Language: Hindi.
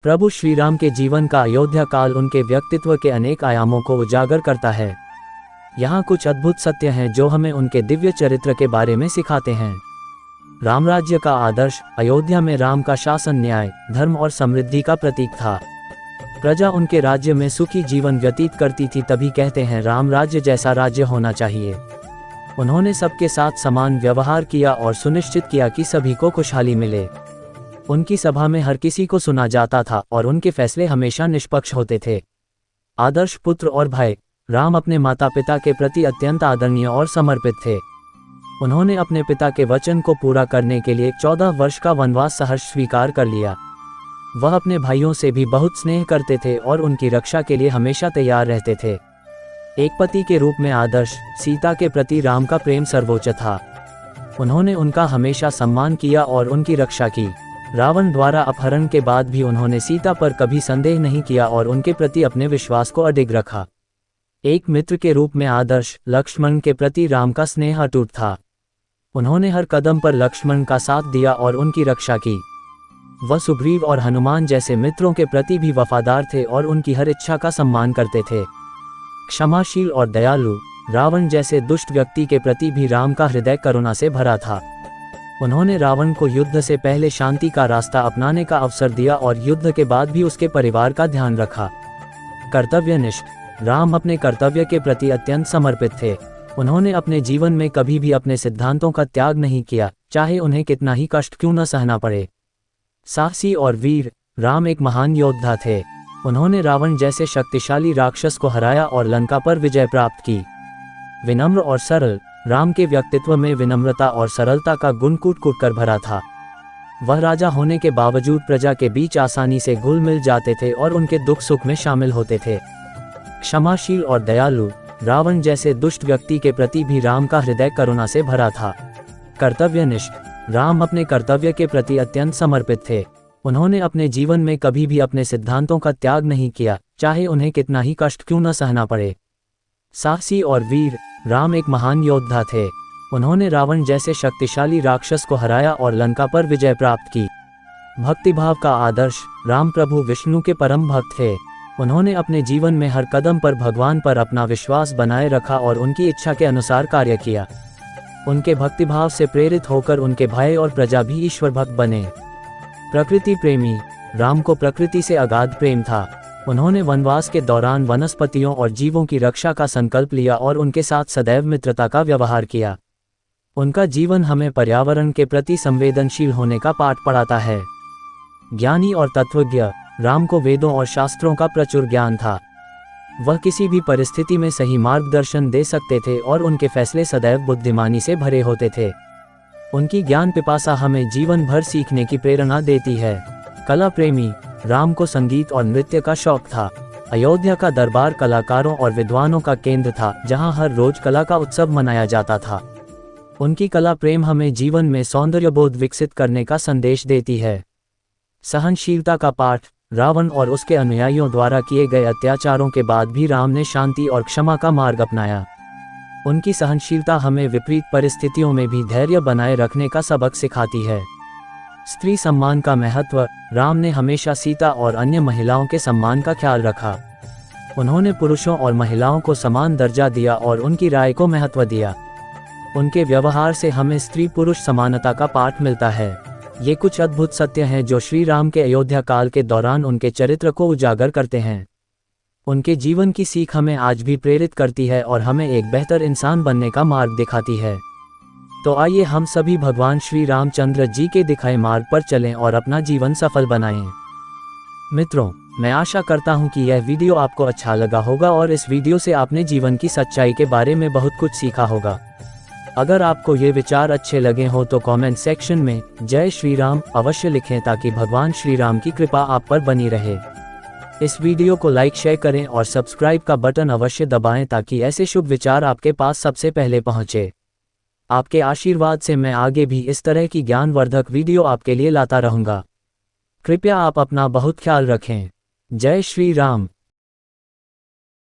प्रभु श्रीराम के जीवन का अयोध्या काल उनके व्यक्तित्व के अनेक आयामों को उजागर करता है। यहाँ कुछ अद्भुत सत्य हैं जो हमें उनके दिव्य चरित्र के बारे में सिखाते हैं। रामराज्य का आदर्श। अयोध्या में राम का शासन न्याय, धर्म और समृद्धि का प्रतीक था। प्रजा उनके राज्य में सुखी जीवन व्यतीत करती थी, तभी कहते हैं राम राज्य जैसा राज्य होना चाहिए। उन्होंने सबके साथ समान व्यवहार किया और सुनिश्चित किया कि सभी को खुशहाली मिले। उनकी सभा में हर किसी को सुना जाता था और उनके फैसले हमेशा निष्पक्ष होते थे। आदर्श पुत्र और भाई। राम अपने माता पिता के प्रति अत्यंत आदरणीय और समर्पित थे। उन्होंने अपने पिता के वचन को पूरा करने के लिए 14 वर्ष का वनवास सहर्ष स्वीकार कर लिया। वह अपने भाइयों से भी बहुत स्नेह करते थे और उनकी रक्षा के लिए हमेशा तैयार रहते थे। एक पति के रूप में आदर्श। सीता के प्रति राम का प्रेम सर्वोच्च था। उन्होंने उनका हमेशा सम्मान किया और उनकी रक्षा की। रावण द्वारा अपहरण के बाद भी उन्होंने सीता पर कभी संदेह नहीं किया और उनके प्रति अपने विश्वास को अडिग रखा। एक मित्र के रूप में आदर्श। लक्ष्मण के प्रति राम का स्नेह अटूट था। उन्होंने हर कदम पर लक्ष्मण का साथ दिया और उनकी रक्षा की। वह सुग्रीव और हनुमान जैसे मित्रों के प्रति भी वफादार थे और उनकी हर इच्छा का सम्मान करते थे। क्षमाशील और दयालु। रावण जैसे दुष्ट व्यक्ति के प्रति भी राम का हृदय करुणा से भरा था। उन्होंने रावण को युद्ध से पहले शांति का रास्ता अपनाने का अवसर दिया और युद्ध के बाद भी उसके परिवार का ध्यान रखा। कर्तव्यनिष्ठ। राम अपने कर्तव्य के प्रति अत्यंत समर्पित थे। उन्होंने अपने जीवन में कभी भी अपने सिद्धांतों का त्याग नहीं किया, चाहे उन्हें कितना ही कष्ट क्यों न सहना पड़े। साहसी और वीर। राम एक महान योद्धा थे। उन्होंने रावण जैसे शक्तिशाली राक्षस को हराया और लंका पर विजय प्राप्त की। विनम्र और सरल। राम के व्यक्तित्व में विनम्रता और सरलता का गुण कूट-कूट कर भरा था। वह राजा होने के बावजूद प्रजा के बीच आसानी से घुल मिल जाते थे और उनके दुख सुख में शामिल होते थे। क्षमाशील और दयालु। रावण जैसे दुष्ट व्यक्ति के प्रति भी राम का हृदय करुणा से भरा था। कर्तव्यनिष्ठ। राम अपने कर्तव्य के प्रति अत्यंत समर्पित थे। उन्होंने अपने जीवन में कभी भी अपने सिद्धांतों का त्याग नहीं किया, चाहे उन्हें कितना ही कष्ट क्यों न सहना पड़े। साहसी और वीर। राम एक महान योद्धा थे। उन्होंने रावण जैसे शक्तिशाली राक्षस को हराया और लंका पर विजय प्राप्त की। भक्तिभाव का आदर्श। राम प्रभु विष्णु के परम भक्त थे। उन्होंने अपने जीवन में हर कदम पर भगवान पर अपना विश्वास बनाए रखा और उनकी इच्छा के अनुसार कार्य किया। उनके भक्तिभाव से प्रेरित होकर उनके भाई और प्रजा भी ईश्वर भक्त बने। प्रकृति प्रेमी। राम को प्रकृति से अगाध प्रेम था। उन्होंने वनवास के दौरान वनस्पतियों और जीवों की रक्षा का संकल्प लिया और उनके साथ सदैव मित्रता का व्यवहार किया। उनका जीवन हमें पर्यावरण के प्रति संवेदनशील होने का पाठ पढ़ाता है। ज्ञानी और तत्वज्ञ। राम को वेदों और शास्त्रों का प्रचुर ज्ञान था। वह किसी भी परिस्थिति में सही मार्गदर्शन दे सकते थे और उनके फैसले सदैव बुद्धिमानी से भरे होते थे। उनकी ज्ञान पिपासा हमें जीवन भर सीखने की प्रेरणा देती है। कला प्रेमी। राम को संगीत और नृत्य का शौक था। अयोध्या का दरबार कलाकारों और विद्वानों का केंद्र था, जहां हर रोज कला का उत्सव मनाया जाता था। उनकी कला प्रेम हमें जीवन में सौंदर्यबोध विकसित करने का संदेश देती है। सहनशीलता का पाठ। रावण और उसके अनुयायियों द्वारा किए गए अत्याचारों के बाद भी राम ने शांति और क्षमा का मार्ग अपनाया। उनकी सहनशीलता हमें विपरीत परिस्थितियों में भी धैर्य बनाए रखने का सबक सिखाती है। स्त्री सम्मान का महत्व। राम ने हमेशा सीता और अन्य महिलाओं के सम्मान का ख्याल रखा। उन्होंने पुरुषों और महिलाओं को समान दर्जा दिया और उनकी राय को महत्व दिया। उनके व्यवहार से हमें स्त्री पुरुष समानता का पाठ मिलता है। ये कुछ अद्भुत सत्य हैं जो श्री राम के अयोध्या काल के दौरान उनके चरित्र को उजागर करते हैं। उनके जीवन की सीख हमें आज भी प्रेरित करती है और हमें एक बेहतर इंसान बनने का मार्ग दिखाती है। तो आइए हम सभी भगवान श्री रामचंद्र जी के दिखाए मार्ग पर चलें और अपना जीवन सफल बनाएं। मित्रों, मैं आशा करता हूं कि यह वीडियो आपको अच्छा लगा होगा और इस वीडियो से आपने जीवन की सच्चाई के बारे में बहुत कुछ सीखा होगा। अगर आपको ये विचार अच्छे लगे हो तो कमेंट सेक्शन में जय श्री राम अवश्य लिखें ताकि भगवान श्री राम की कृपा आप पर बनी रहे। इस वीडियो को लाइक शेयर करें और सब्सक्राइब का बटन अवश्य दबाएं ताकि ऐसे शुभ विचार आपके पास सबसे पहले पहुंचे। आपके आशीर्वाद से मैं आगे भी इस तरह की ज्ञानवर्धक वीडियो आपके लिए लाता रहूंगा। कृपया आप अपना बहुत ख्याल रखें। जय श्री राम।